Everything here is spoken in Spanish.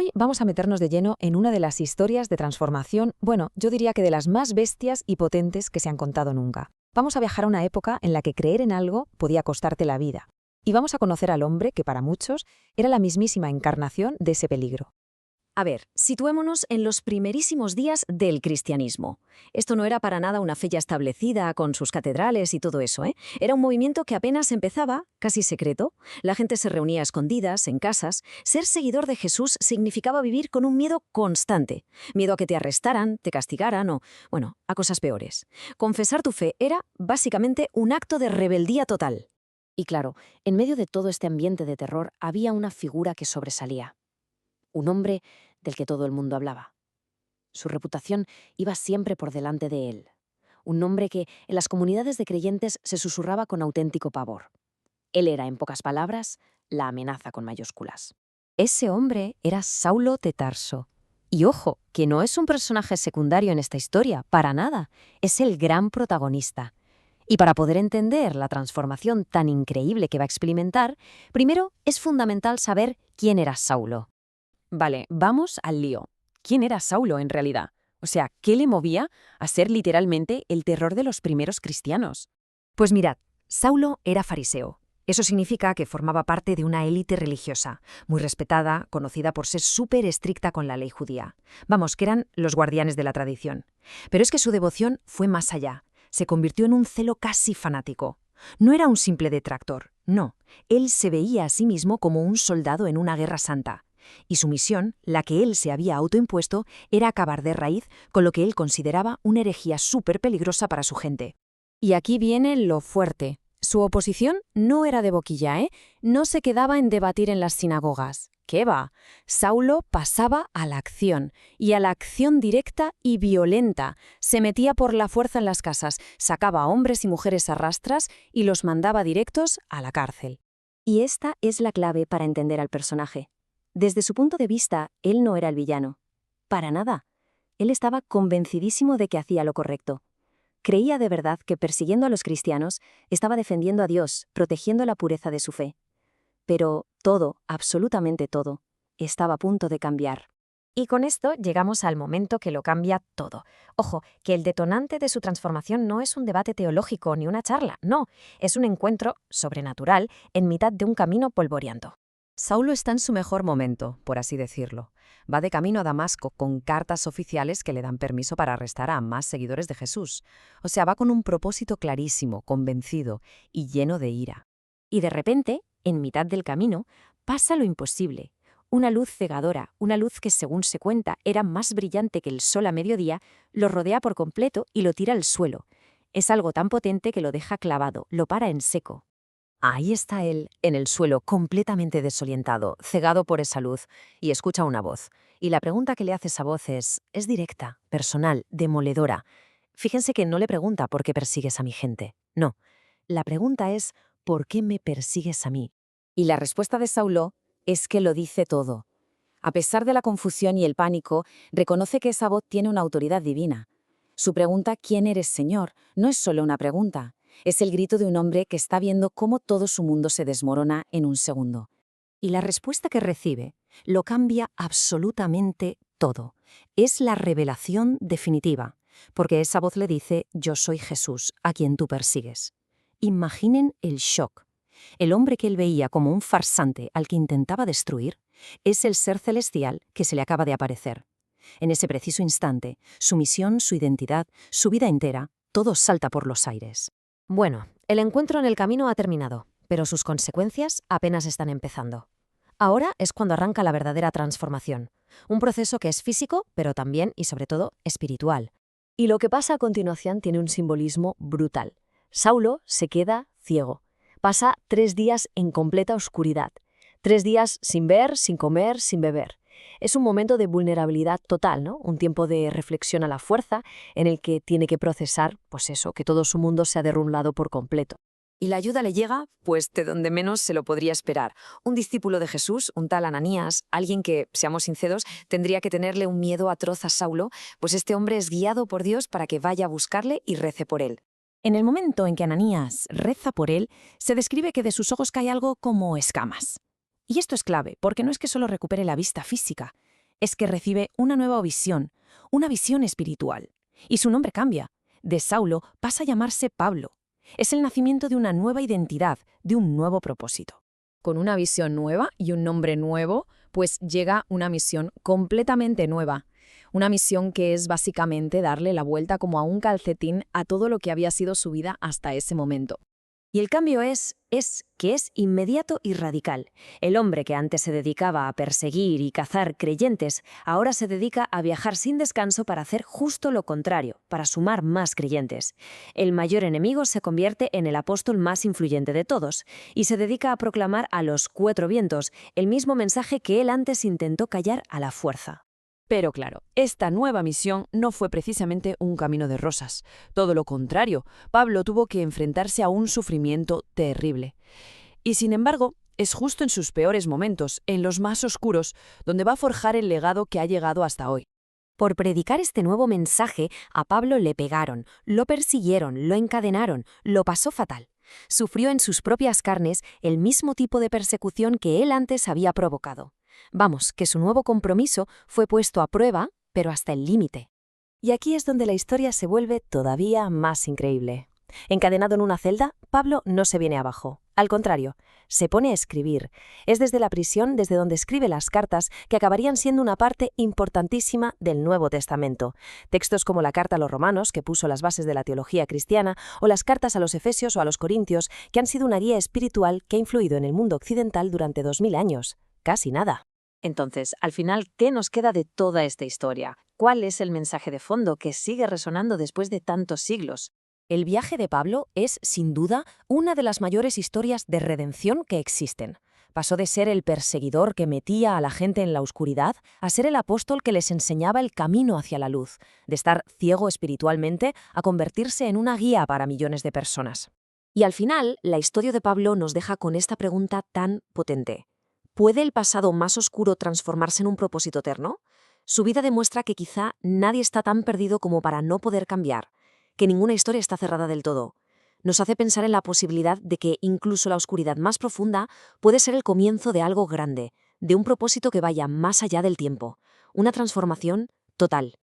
Hoy vamos a meternos de lleno en una de las historias de transformación, bueno, yo diría que de las más bestias y potentes que se han contado nunca. Vamos a viajar a una época en la que creer en algo podía costarte la vida. Y vamos a conocer al hombre que para muchos era la mismísima encarnación de ese peligro. A ver, situémonos en los primerísimos días del cristianismo. Esto no era para nada una fe ya establecida, con sus catedrales y todo eso, ¿eh? Era un movimiento que apenas empezaba, casi secreto. La gente se reunía a escondidas, en casas. Ser seguidor de Jesús significaba vivir con un miedo constante. Miedo a que te arrestaran, te castigaran o, bueno, a cosas peores. Confesar tu fe era, básicamente, un acto de rebeldía total. Y claro, en medio de todo este ambiente de terror había una figura que sobresalía. Un hombre del que todo el mundo hablaba. Su reputación iba siempre por delante de él. Un nombre que en las comunidades de creyentes se susurraba con auténtico pavor. Él era, en pocas palabras, la amenaza con mayúsculas. Ese hombre era Saulo de Tarso. Y ojo, que no es un personaje secundario en esta historia, para nada. Es el gran protagonista. Y para poder entender la transformación tan increíble que va a experimentar, primero es fundamental saber quién era Saulo. Vale, vamos al lío. ¿Quién era Saulo en realidad? O sea, ¿qué le movía a ser literalmente el terror de los primeros cristianos? Pues mirad, Saulo era fariseo. Eso significa que formaba parte de una élite religiosa, muy respetada, conocida por ser súper estricta con la ley judía. Vamos, que eran los guardianes de la tradición. Pero es que su devoción fue más allá. Se convirtió en un celo casi fanático. No era un simple detractor, no. Él se veía a sí mismo como un soldado en una guerra santa. Y su misión, la que él se había autoimpuesto, era acabar de raíz con lo que él consideraba una herejía súper peligrosa para su gente. Y aquí viene lo fuerte. Su oposición no era de boquilla, ¿eh? No se quedaba en debatir en las sinagogas. ¿Qué va? Saulo pasaba a la acción, y a la acción directa y violenta. Se metía por la fuerza en las casas, sacaba a hombres y mujeres a rastras y los mandaba directos a la cárcel. Y esta es la clave para entender al personaje. Desde su punto de vista, él no era el villano. Para nada. Él estaba convencidísimo de que hacía lo correcto. Creía de verdad que persiguiendo a los cristianos estaba defendiendo a Dios, protegiendo la pureza de su fe. Pero todo, absolutamente todo, estaba a punto de cambiar. Y con esto llegamos al momento que lo cambia todo. Ojo, que el detonante de su transformación no es un debate teológico ni una charla, no, es un encuentro sobrenatural en mitad de un camino polvoreando. Saulo está en su mejor momento, por así decirlo. Va de camino a Damasco con cartas oficiales que le dan permiso para arrestar a más seguidores de Jesús. O sea, va con un propósito clarísimo, convencido y lleno de ira. Y de repente, en mitad del camino, pasa lo imposible. Una luz cegadora, una luz que, según se cuenta, era más brillante que el sol a mediodía, lo rodea por completo y lo tira al suelo. Es algo tan potente que lo deja clavado, lo para en seco. Ahí está él, en el suelo, completamente desorientado, cegado por esa luz, y escucha una voz. Y la pregunta que le hace esa voz es directa, personal, demoledora. Fíjense que no le pregunta ¿por qué persigues a mi gente? No. La pregunta es ¿por qué me persigues a mí? Y la respuesta de Saulo es que lo dice todo. A pesar de la confusión y el pánico, reconoce que esa voz tiene una autoridad divina. Su pregunta ¿quién eres, Señor? No es solo una pregunta. Es el grito de un hombre que está viendo cómo todo su mundo se desmorona en un segundo. Y la respuesta que recibe lo cambia absolutamente todo. Es la revelación definitiva, porque esa voz le dice, yo soy Jesús, a quien tú persigues. Imaginen el shock. El hombre que él veía como un farsante al que intentaba destruir, es el ser celestial que se le acaba de aparecer. En ese preciso instante, su misión, su identidad, su vida entera, todo salta por los aires. Bueno, el encuentro en el camino ha terminado, pero sus consecuencias apenas están empezando. Ahora es cuando arranca la verdadera transformación, un proceso que es físico, pero también y sobre todo espiritual. Y lo que pasa a continuación tiene un simbolismo brutal. Saulo se queda ciego. Pasa 3 días en completa oscuridad. 3 días sin ver, sin comer, sin beber. Es un momento de vulnerabilidad total, ¿no? Un tiempo de reflexión a la fuerza en el que tiene que procesar, pues eso, que todo su mundo se ha derrumbado por completo. Y la ayuda le llega, pues, de donde menos se lo podría esperar. Un discípulo de Jesús, un tal Ananías, alguien que, seamos sinceros, tendría que tenerle un miedo atroz a Saulo, pues este hombre es guiado por Dios para que vaya a buscarle y rece por él. En el momento en que Ananías reza por él, se describe que de sus ojos cae algo como escamas. Y esto es clave, porque no es que solo recupere la vista física, es que recibe una nueva visión, una visión espiritual. Y su nombre cambia. De Saulo pasa a llamarse Pablo. Es el nacimiento de una nueva identidad, de un nuevo propósito. Con una visión nueva y un nombre nuevo, pues llega una misión completamente nueva. Una misión que es básicamente darle la vuelta como a un calcetín a todo lo que había sido su vida hasta ese momento. Y el cambio es que es inmediato y radical. El hombre que antes se dedicaba a perseguir y cazar creyentes, ahora se dedica a viajar sin descanso para hacer justo lo contrario, para sumar más creyentes. El mayor enemigo se convierte en el apóstol más influyente de todos y se dedica a proclamar a los cuatro vientos el mismo mensaje que él antes intentó callar a la fuerza. Pero claro, esta nueva misión no fue precisamente un camino de rosas. Todo lo contrario, Pablo tuvo que enfrentarse a un sufrimiento terrible. Y sin embargo, es justo en sus peores momentos, en los más oscuros, donde va a forjar el legado que ha llegado hasta hoy. Por predicar este nuevo mensaje, a Pablo le pegaron, lo persiguieron, lo encadenaron, lo pasó fatal. Sufrió en sus propias carnes el mismo tipo de persecución que él antes había provocado. Vamos, que su nuevo compromiso fue puesto a prueba, pero hasta el límite. Y aquí es donde la historia se vuelve todavía más increíble. Encadenado en una celda, Pablo no se viene abajo. Al contrario, se pone a escribir. Es desde la prisión desde donde escribe las cartas que acabarían siendo una parte importantísima del Nuevo Testamento. Textos como la carta a los romanos, que puso las bases de la teología cristiana, o las cartas a los efesios o a los corintios, que han sido una guía espiritual que ha influido en el mundo occidental durante 2000 años. Casi nada. Entonces, al final, ¿qué nos queda de toda esta historia? ¿Cuál es el mensaje de fondo que sigue resonando después de tantos siglos? El viaje de Pablo es, sin duda, una de las mayores historias de redención que existen. Pasó de ser el perseguidor que metía a la gente en la oscuridad a ser el apóstol que les enseñaba el camino hacia la luz, de estar ciego espiritualmente a convertirse en una guía para millones de personas. Y al final, la historia de Pablo nos deja con esta pregunta tan potente. ¿Puede el pasado más oscuro transformarse en un propósito eterno? Su vida demuestra que quizá nadie está tan perdido como para no poder cambiar, que ninguna historia está cerrada del todo. Nos hace pensar en la posibilidad de que incluso la oscuridad más profunda puede ser el comienzo de algo grande, de un propósito que vaya más allá del tiempo, una transformación total.